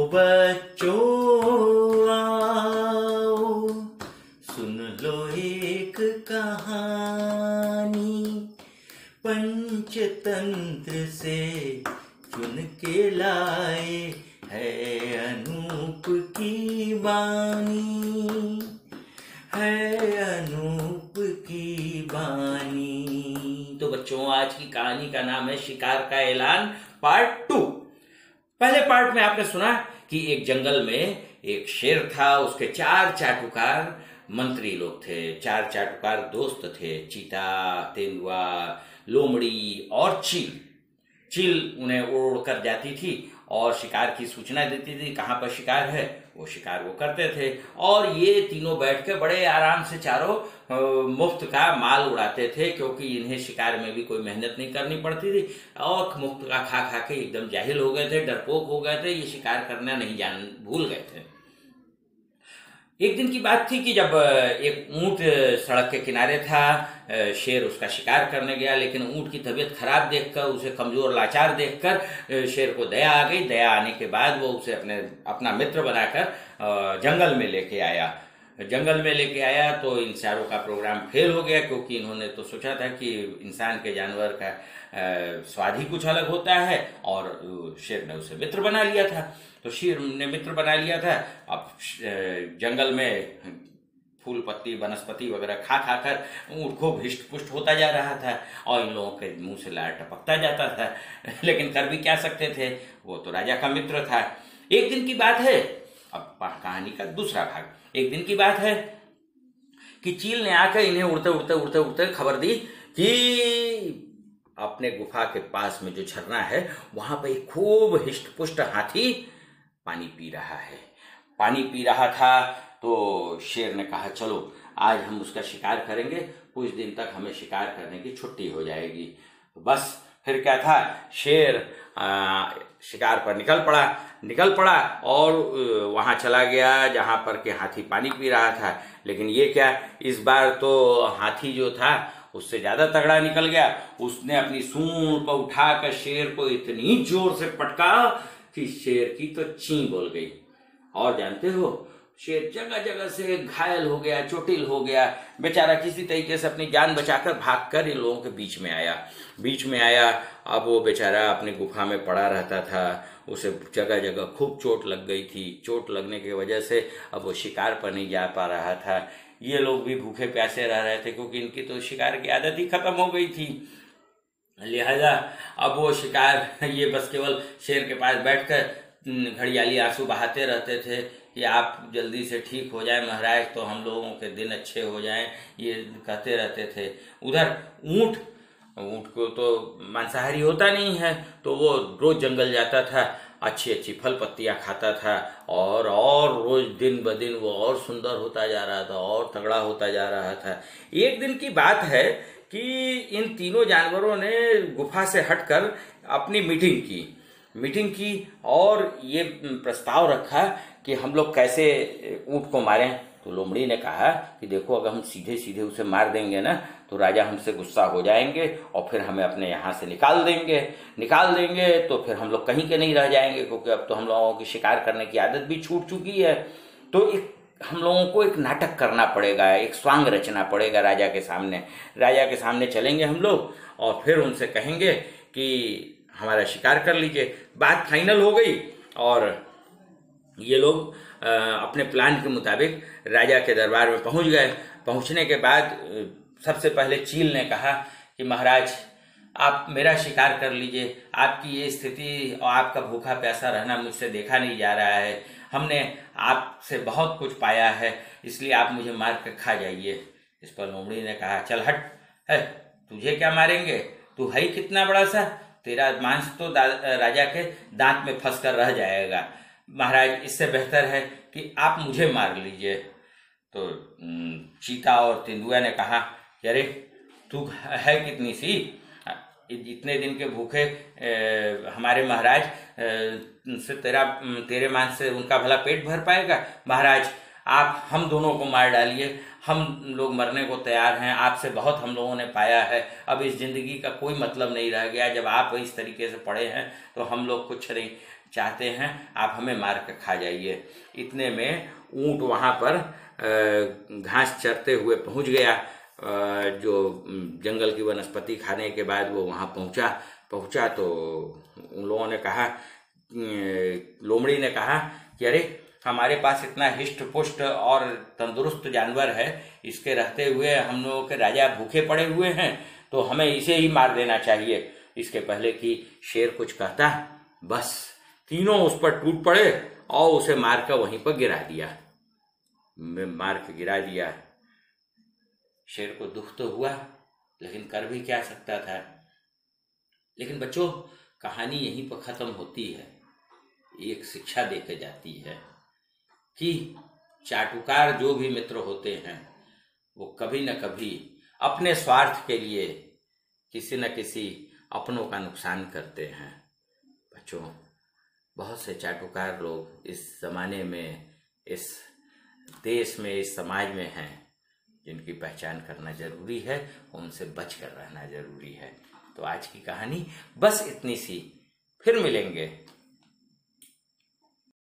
बच्चों आओ, सुन लो एक कहानी, पंचतंत्र से चुन के लाए है अनूप की वाणी, है अनूप की वाणी। तो बच्चों, आज की कहानी का नाम है शिकार का ऐलान पार्ट 2। पहले पार्ट में आपने सुना कि एक जंगल में एक शेर था, उसके 4 चाटुकार मंत्री लोग थे, 4 चाटुकार दोस्त थे, चीता, तेंदुआ, लोमड़ी और चील। चील उन्हें उड़ कर जाती थी और शिकार की सूचना देती थी, कहाँ पर शिकार है, वो शिकार वो करते थे। और ये तीनों बैठ के बड़े आराम से चारों मुफ्त का माल उड़ाते थे, क्योंकि इन्हें शिकार में भी कोई मेहनत नहीं करनी पड़ती थी और मुफ्त का खा खा के एकदम जाहिल हो गए थे, डरपोक हो गए थे, ये शिकार करना नहीं भूल गए थे। एक दिन की बात थी कि जब एक ऊंट सड़क के किनारे था, शेर उसका शिकार करने गया, लेकिन ऊंट की तबीयत खराब देखकर, उसे कमजोर लाचार देखकर शेर को दया आ गई। दया आने के बाद वो उसे अपना मित्र बनाकर जंगल में लेके आया। जंगल में लेके आया तो इन चारों का प्रोग्राम फेल हो गया, क्योंकि इन्होंने तो सोचा था कि इंसान के जानवर का स्वाद ही कुछ अलग होता है, और शेर ने उसे मित्र बना लिया था। तो शेर ने मित्र बना लिया था। अब जंगल में फूल पत्ती वनस्पति वगैरह खा खा कर ऊँट खूब हिष्ट पुष्ट होता जा रहा था और इन लोगों के मुंह से लार टपकता जाता था, लेकिन कर भी क्या सकते थे, वो तो राजा का मित्र था। एक दिन की बात है, अब कहानी का दूसरा भाग। एक दिन की बात है कि चील ने आकर इन्हें उड़ते उड़ते उड़ते उड़ते खबर दी कि अपने गुफा के पास में जो झरना है, वहां पर एक खूब हिष्ट पुष्ट हाथी पानी पी रहा है। पानी पी रहा था तो शेर ने कहा, चलो आज हम उसका शिकार करेंगे, कुछ दिन तक हमें शिकार करने की छुट्टी हो जाएगी। बस फिर क्या था, शेर शिकार पर निकल पड़ा और वहां चला गया जहां पर के हाथी पानी पी रहा था। लेकिन ये क्या, इस बार तो हाथी जो था उससे ज्यादा तगड़ा निकल गया। उसने अपनी सूंड पर उठाकर शेर को इतनी जोर से पटका कि शेर की तो ची बोल गई। और जानते हो, शेर जगह जगह से घायल हो गया, चोटिल हो गया। बेचारा किसी तरीके से अपनी जान बचाकर भागकर इन लोगों के बीच में आया। अब वो बेचारा अपनी गुफा में पड़ा रहता था, उसे जगह जगह खूब चोट लग गई थी। चोट लगने की वजह से अब वो शिकार पर नहीं जा पा रहा था। ये लोग भी भूखे प्यासे रह रहे थे, क्योंकि इनकी तो शिकार की आदत ही खत्म हो गई थी। लिहाजा अब वो शिकार ये बस केवल शेर के पास बैठकर घड़ियाली आंसू बहाते रहते थे कि आप जल्दी से ठीक हो जाए महाराज, तो हम लोगों के दिन अच्छे हो जाएं, ये कहते रहते थे। उधर ऊंट को तो मांसाहारी होता नहीं है, तो वो रोज जंगल जाता था, अच्छी अच्छी फल पत्तियां खाता था और रोज दिन ब दिन वो और सुंदर होता जा रहा था और तगड़ा होता जा रहा था। एक दिन की बात है कि इन तीनों जानवरों ने गुफा से हटकर अपनी मीटिंग की और ये प्रस्ताव रखा कि हम लोग कैसे ऊंट को मारें। तो लोमड़ी ने कहा कि देखो, अगर हम सीधे सीधे उसे मार देंगे ना, तो राजा हमसे गुस्सा हो जाएंगे और फिर हमें अपने यहाँ से निकाल देंगे तो फिर हम लोग कहीं के नहीं रह जाएंगे, क्योंकि अब तो हम लोगों की शिकार करने की आदत भी छूट चुकी है। तो हम लोगों को एक नाटक करना पड़ेगा, एक स्वांग रचना पड़ेगा राजा के सामने चलेंगे हम लोग और फिर उनसे कहेंगे कि हमारा शिकार कर लीजिए। बात फाइनल हो गई और ये लोग अपने प्लान के मुताबिक राजा के दरबार में पहुंच गए। पहुंचने के बाद सबसे पहले चील ने कहा कि महाराज, आप मेरा शिकार कर लीजिए, आपकी ये स्थिति और आपका भूखा प्यासा रहना मुझसे देखा नहीं जा रहा है। हमने आपसे बहुत कुछ पाया है, इसलिए आप मुझे मार कर खा जाइए। इस पर लोमड़ी ने कहा, चल हट, है तुझे क्या मारेंगे, तू है ही कितना बड़ा सा, तेरा मांस तो राजा के दांत में फंस कर रह जाएगा। महाराज, इससे बेहतर है कि आप मुझे मार लीजिए। तो चीता और तेंदुआ ने कहा, अरे तू है कितनी सी, इतने दिन के भूखे हमारे महाराज से तेरे मांस से उनका भला पेट भर पाएगा। महाराज, आप हम दोनों को मार डालिए, हम लोग मरने को तैयार हैं, आपसे बहुत हम लोगों ने पाया है, अब इस जिंदगी का कोई मतलब नहीं रह गया। जब आप इस तरीके से पड़े हैं तो हम लोग कुछ नहीं। चाहते हैं आप हमें मार कर खा जाइए। इतने में ऊंट वहां पर घास चरते हुए पहुंच गया। जो जंगल की वनस्पति खाने के बाद वो वहां पहुंचा तो उन लोगों ने कहा, लोमड़ी ने कहा कि अरे हमारे पास इतना हिष्ट पुष्ट और तंदुरुस्त जानवर है, इसके रहते हुए हम लोगों के राजा भूखे पड़े हुए हैं, तो हमें इसे ही मार देना चाहिए। इसके पहले कि शेर कुछ कहता, बस तीनों उस पर टूट पड़े और उसे मारकर वहीं पर गिरा दिया। शेर को दुख तो हुआ, लेकिन कर भी क्या सकता था। लेकिन बच्चों, कहानी यहीं पर खत्म होती है। एक शिक्षा देके जाती है कि चाटुकार जो भी मित्र होते हैं वो कभी न कभी अपने स्वार्थ के लिए किसी न किसी अपनों का नुकसान करते हैं। बच्चों, बहुत से चाटुकार लोग इस जमाने में, इस देश में, इस समाज में हैं, जिनकी पहचान करना जरूरी है, उनसे बच कर रहना जरूरी है। तो आज की कहानी बस इतनी सी, फिर मिलेंगे